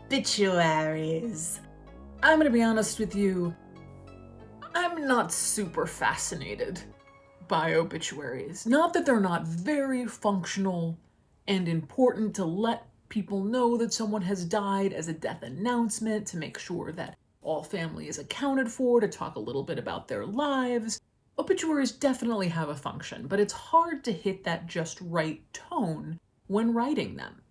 obituaries. I'm gonna be honest with you, I'm not super fascinated by obituaries. Not that they're not very functional and important to let people know that someone has died as a death announcement, to make sure that all family is accounted for, to talk a little bit about their lives. Obituaries definitely have a function, but it's hard to hit that just right tone when writing them.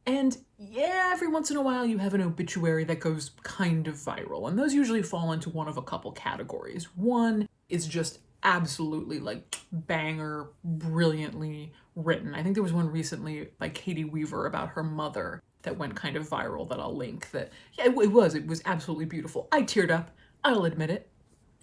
And yeah, every once in a while you have an obituary that goes kind of viral, and those usually fall into one of a couple categories. One is just absolutely like banger, brilliantly written. I think there was one recently by Katie Weaver about her mother that went kind of viral that I'll link. That, yeah, it was absolutely beautiful. I teared up, I'll admit it.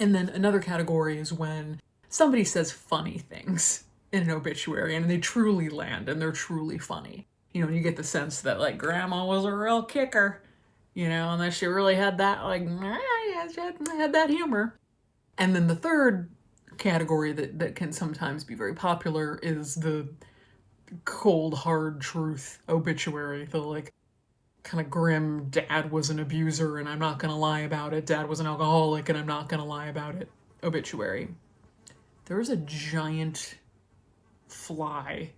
And then another category is when somebody says funny things in an obituary and they truly land and they're truly funny. You know, you get the sense that, like, grandma was a real kicker, you know, and that she really had that, like, she had that humor. And then the third category that can sometimes be very popular is the cold, hard truth obituary. The, like, kind of grim, dad was an abuser and I'm not gonna lie about it. Dad was an alcoholic and I'm not gonna lie about it obituary. There is a giant fly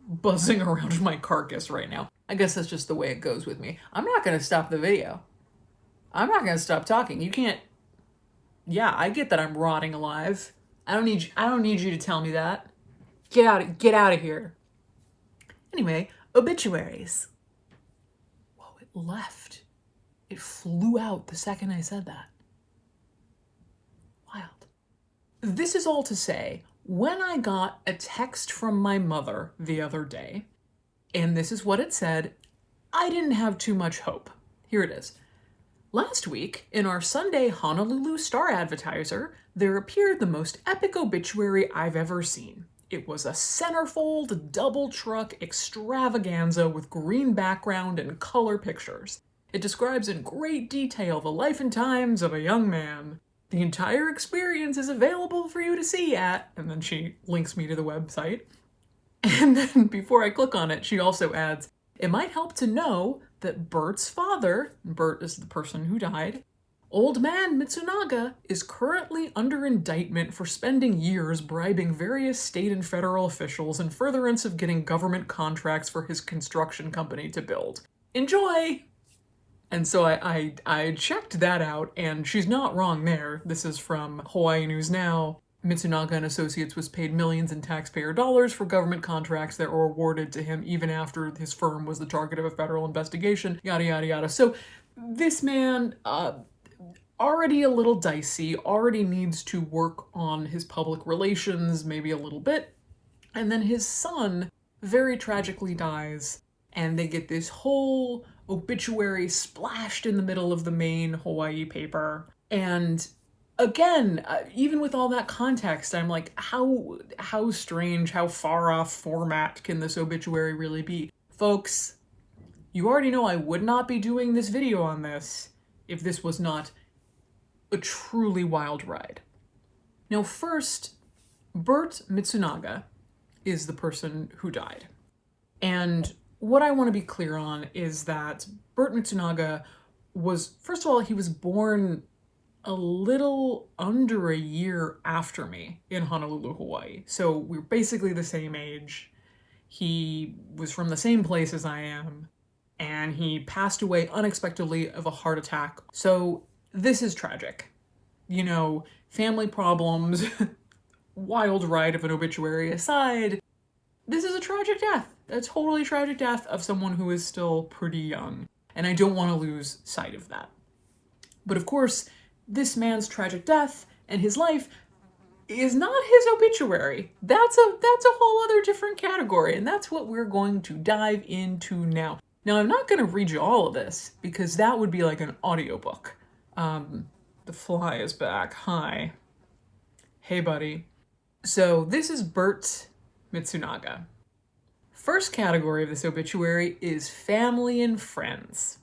buzzing around my carcass right now. I guess that's just the way it goes with me. I'm not going to stop the video. I'm not going to stop talking. You can't. Yeah, I get that I'm rotting alive. I don't need you to tell me that. Get out of here. Anyway, obituaries. Whoa, it left. It flew out the second I said that. Wild. This is all to say, when I got a text from my mother the other day, and this is what it said, I didn't have too much hope. Here it is. Last week, in our Sunday Honolulu Star Advertiser, there appeared the most epic obituary I've ever seen. It was a centerfold, double truck extravaganza with green background and color pictures. It describes in great detail the life and times of a young man. The entire experience is available for you to see at, and then she links me to the website. And then before I click on it, she also adds, it might help to know that Bert's father, Bert is the person who died, Old Man Mitsunaga, is currently under indictment for spending years bribing various state and federal officials in furtherance of getting government contracts for his construction company to build. Enjoy! And so I checked that out, and she's not wrong there. This is from Hawaii News Now. Mitsunaga and Associates was paid millions in taxpayer dollars for government contracts that were awarded to him even after his firm was the target of a federal investigation, yada, yada, yada. So this man, already a little dicey, already needs to work on his public relations, maybe a little bit. And then his son very tragically dies, and they get this whole obituary splashed in the middle of the main Hawaii paper. And again, even with all that context, I'm like, how strange, how far off format can this obituary really be? Folks, you already know I would not be doing this video on this if this was not a truly wild ride. Now first, Bert Mitsunaga is the person who died. And what I want to be clear on is that Bert Mitsunaga was, first of all, he was born a little under a year after me in Honolulu, Hawaii. So we're basically the same age. He was from the same place as I am, and he passed away unexpectedly of a heart attack. So this is tragic. You know, family problems, wild ride of an obituary aside, this is a tragic death. A totally tragic death of someone who is still pretty young. And I don't want to lose sight of that. But of course, this man's tragic death and his life is not his obituary. That's a whole other different category, and that's what we're going to dive into now. Now, I'm not going to read you all of this, because that would be like an audiobook. The fly is back. Hi. Hey, buddy. So this is Bert Mitsunaga. First category of this obituary is family and friends.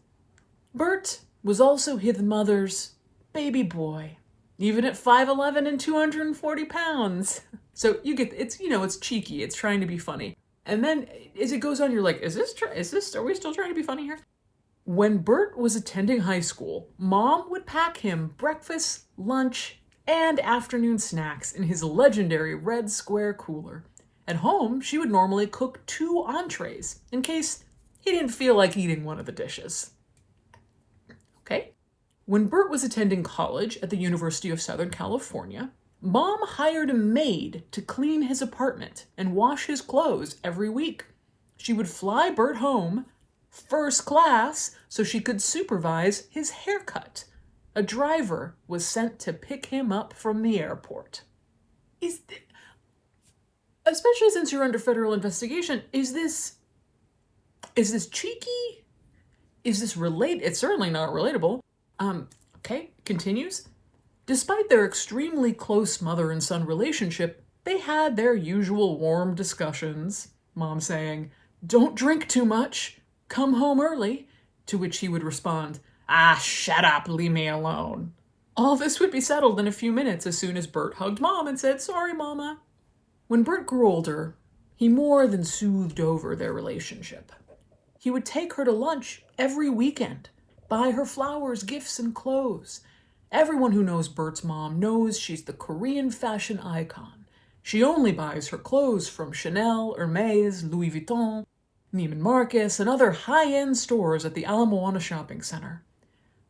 Bert was also his mother's baby boy, even at 5'11" and 240 pounds. So you get, it's, you know, it's cheeky, it's trying to be funny. And then as it goes on, you're like, are we still trying to be funny here? When Bert was attending high school, Mom would pack him breakfast, lunch, and afternoon snacks in his legendary red square cooler. At home, she would normally cook 2 entrees in case he didn't feel like eating one of the dishes. Okay? When Bert was attending college at the University of Southern California, Mom hired a maid to clean his apartment and wash his clothes every week. She would fly Bert home first class so she could supervise his haircut. A driver was sent to pick him up from the airport. Especially since you're under federal investigation, is this cheeky? Is this It's certainly not relatable. Okay, continues. Despite their extremely close mother and son relationship, they had their usual warm discussions. Mom saying, "Don't drink too much. Come home early," to which he would respond, "Ah, shut up, leave me alone." All this would be settled in a few minutes as soon as Bert hugged Mom and said, "Sorry, Mama." When Bert grew older, he more than soothed over their relationship. He would take her to lunch every weekend, buy her flowers, gifts, and clothes. Everyone who knows Bert's mom knows she's the Korean fashion icon. She only buys her clothes from Chanel, Hermes, Louis Vuitton, Neiman Marcus, and other high-end stores at the Ala Moana shopping center.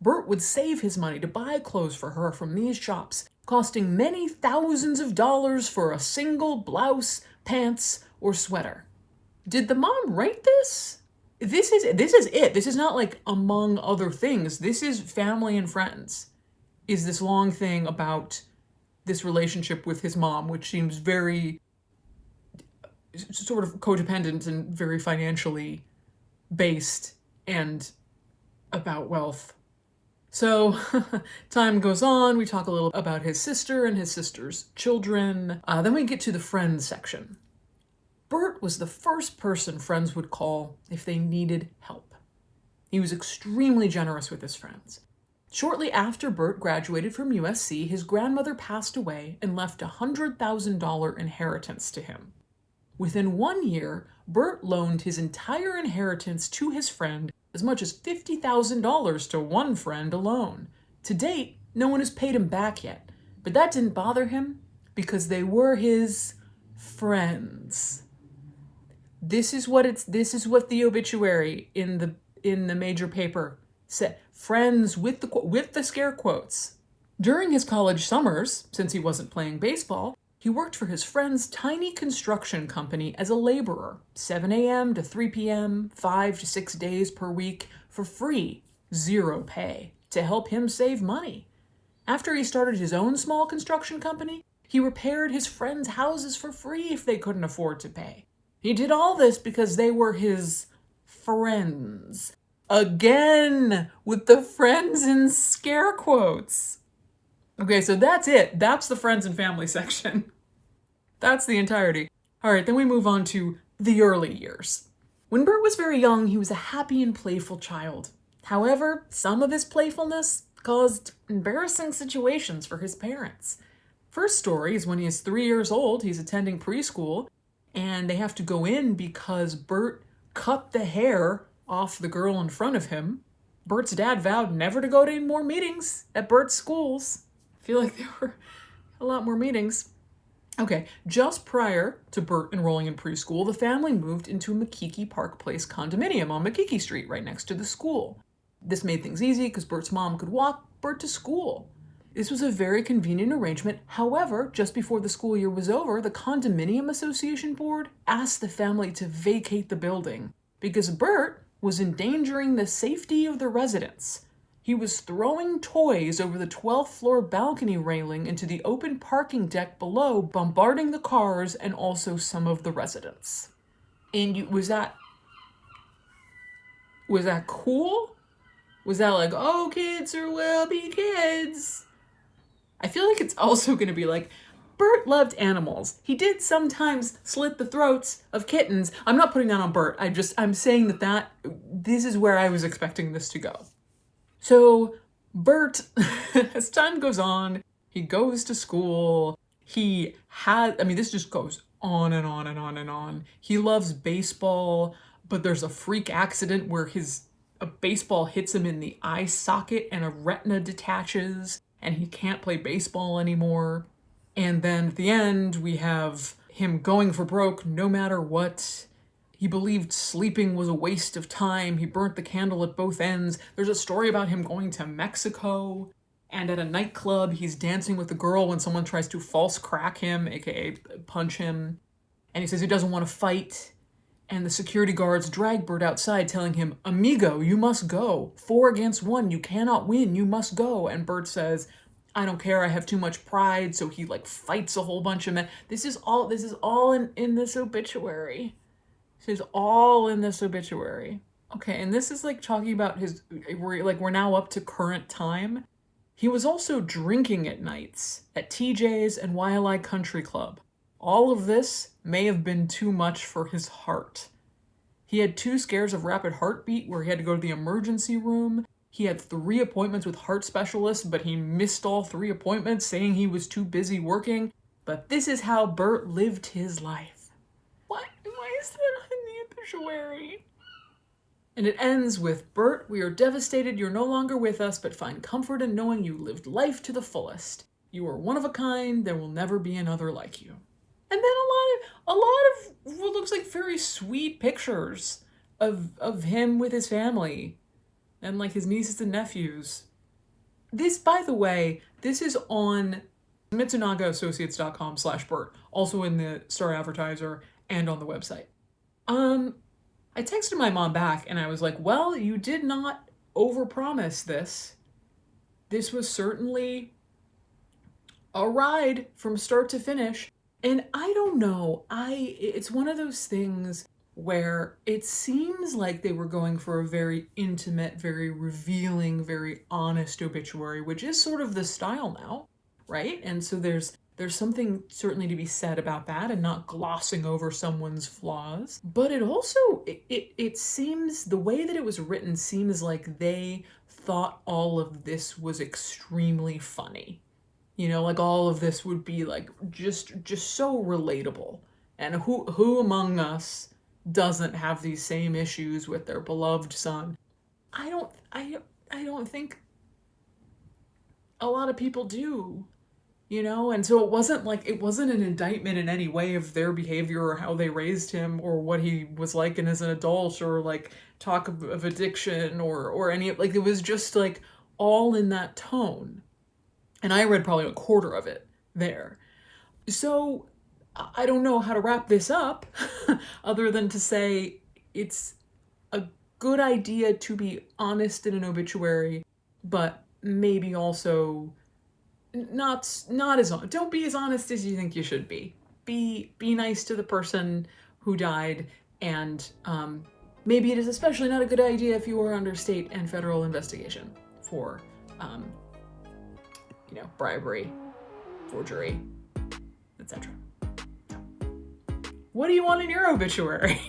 Bert would save his money to buy clothes for her from these shops, costing many thousands of dollars for a single blouse, pants, or sweater. Did the mom write this? This is it. This is not like among other things. This is family and friends. Is this long thing about this relationship with his mom, which seems very sort of codependent and very financially based and about wealth. So time goes on. We talk a little about his sister and his sister's children. Then we get to the friends section. Bert was the first person friends would call if they needed help. He was extremely generous with his friends. Shortly after Bert graduated from USC, his grandmother passed away and left a $100,000 inheritance to him. Within 1 year, Bert loaned his entire inheritance to his friend, as much as $50,000 to one friend alone. To date, no one has paid him back yet, but that didn't bother him because they were his friends. This is what the obituary in the major paper said. Friends with the scare quotes. During his college summers, since he wasn't playing baseball, he worked for his friend's tiny construction company as a laborer, 7 a.m. to 3 p.m., 5 to 6 days per week, for free, 0 pay, to help him save money. After he started his own small construction company, he repaired his friends' houses for free if they couldn't afford to pay. He did all this because they were his friends. Again, with the friends in scare quotes. Okay, so that's it. That's the friends and family section. That's the entirety. All right, then we move on to the early years. When Bert was very young, he was a happy and playful child. However, some of his playfulness caused embarrassing situations for his parents. First story is when he is 3 years old, he's attending preschool, and they have to go in because Bert cut the hair off the girl in front of him. Bert's dad vowed never to go to any more meetings at Bert's schools. I feel like there were a lot more meetings. Okay, just prior to Bert enrolling in preschool, the family moved into a Makiki Park Place condominium on Makiki Street, right next to the school. This made things easy because Bert's mom could walk Bert to school. This was a very convenient arrangement. However, just before the school year was over, the Condominium Association Board asked the family to vacate the building because Bert was endangering the safety of the residents. He was throwing toys over the 12th floor balcony railing into the open parking deck below, bombarding the cars and also some of the residents. And was that cool? Was that like, oh, kids will be kids? I feel like it's also going to be like, Bert loved animals. He did sometimes slit the throats of kittens. I'm not putting that on Bert. I'm saying that this is where I was expecting this to go. So Bert, as time goes on, he goes to school. This just goes on and on and on and on. He loves baseball, but there's a freak accident where his a baseball hits him in the eye socket and a retina detaches and he can't play baseball anymore. And then at the end, we have him going for broke no matter what. He believed sleeping was a waste of time. He burnt the candle at both ends. There's a story about him going to Mexico, and at a nightclub, he's dancing with a girl when someone tries to false crack him, aka punch him. And he says he doesn't want to fight. And the security guards drag Bert outside, telling him, "Amigo, you must go. 4 against 1, you cannot win, you must go." And Bert says, "I don't care, I have too much pride." So he fights a whole bunch of men. This is all in this obituary. This is all in this obituary. Okay, and this is talking about we're now up to current time. He was also drinking at nights at TJ's and YLI Country Club. All of this may have been too much for his heart. He had 2 scares of rapid heartbeat where he had to go to the emergency room. He had 3 appointments with heart specialists, but he missed all 3 appointments, saying he was too busy working. But this is how Bert lived his life. What? Why is that in the obituary? And it ends with, "Bert, we are devastated you're no longer with us, but find comfort in knowing you lived life to the fullest. You are one of a kind, there will never be another like you." And then a lot of what looks like very sweet pictures of him with his family and his nieces and nephews. This, by the way, this is on MitsunagaAssociates.com/Bert, also in the Star Advertiser and on the website. I texted my mom back and I was like, well, you did not overpromise this. This was certainly a ride from start to finish. And I don't know, it's one of those things where it seems like they were going for a very intimate, very revealing, very honest obituary, which is sort of the style now, right? And so there's something certainly to be said about that and not glossing over someone's flaws. But it also, it seems, the way that it was written seems like they thought all of this was extremely funny. All of this would be just so relatable. And who among us doesn't have these same issues with their beloved son? I don't think a lot of people do. And so it wasn't an indictment in any way of their behavior or how they raised him or what he was like as an adult or talk of addiction or any, it was just all in that tone. And I read probably a quarter of it there. So I don't know how to wrap this up other than to say it's a good idea to be honest in an obituary, but maybe also not as honest. Don't be as honest as you think you should be. Be nice to the person who died, and maybe it is especially not a good idea if you are under state and federal investigation for bribery, forgery, etc. What do you want in your obituary?